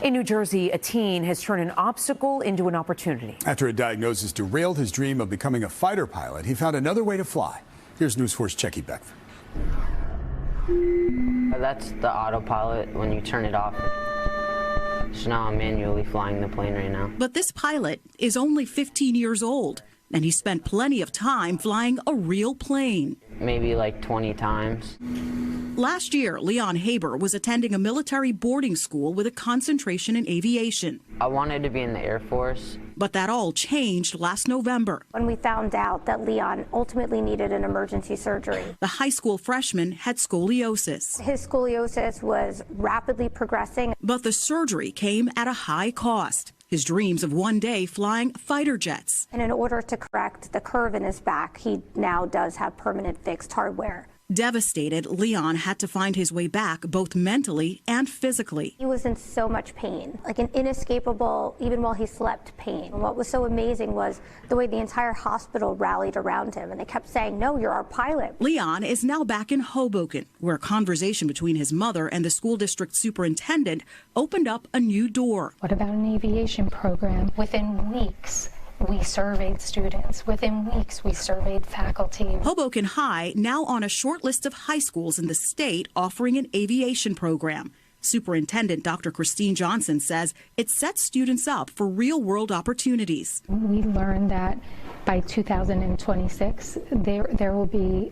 In New Jersey, a teen has turned an obstacle into an opportunity. After a diagnosis derailed his dream of becoming a fighter pilot, he found another way to fly. Here's News 4's Checky Beckford. That's the autopilot. When you turn it off, so now I'm manually flying the plane right now. But this pilot is only 15 years old, and he spent plenty of time flying a real plane. Maybe like 20 times. Last year, Leon Haber was attending a military boarding school with a concentration in aviation. I wanted to be in the Air Force. But that all changed last November. When we found out that Leon ultimately needed an emergency surgery. The high school freshman had scoliosis. His scoliosis was rapidly progressing. But the surgery came at a high cost. His dreams of one day flying fighter jets. And in order to correct the curve in his back, he now does have permanent fixed hardware. Devastated, Leon had to find his way back both mentally and physically. He was in so much pain, like an inescapable, even while he slept, pain. And what was so amazing was the way the entire hospital rallied around him, and they kept saying, "No, you're our pilot." Leon is now back in Hoboken, where a conversation between his mother and the school district superintendent opened up a new door. What about an aviation program? Within weeks, we surveyed students. Within weeks, we surveyed faculty. Hoboken High now on a short list of high schools in the state offering an aviation program. Superintendent Dr. Christine Johnson says it sets students up for real-world opportunities. We learned that by 2026, there will be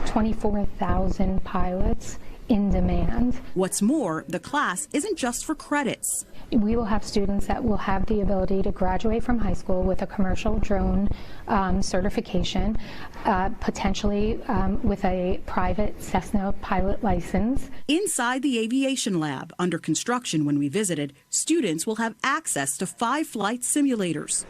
24,000 pilots in demand. What's more, the class isn't just for credits. We will have students that will have the ability to graduate from high school with a commercial drone certification, potentially with a private Cessna pilot license. Inside the aviation lab, under construction when we visited, students will have access to 5 flight simulators.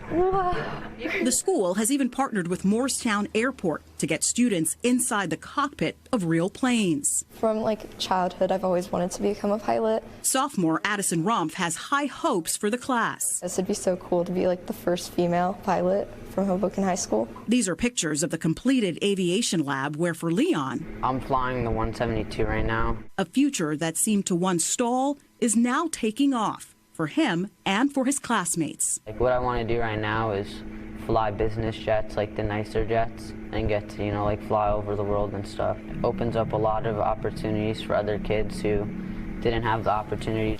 The school has even partnered with Morristown Airport to get students inside the cockpit of real planes. From childhood, I've always wanted to become a pilot. Sophomore Addison Rumpf has high hopes for the class. This would be so cool to be the first female pilot from Hoboken High School. These are pictures of the completed aviation lab where for Leon, I'm flying the 172 right now. A future that seemed to once stall is now taking off for him and for his classmates. What I want to do right now is fly business jets, the nicer jets, and get to, fly over the world and stuff. It opens up a lot of opportunities for other kids who didn't have the opportunity.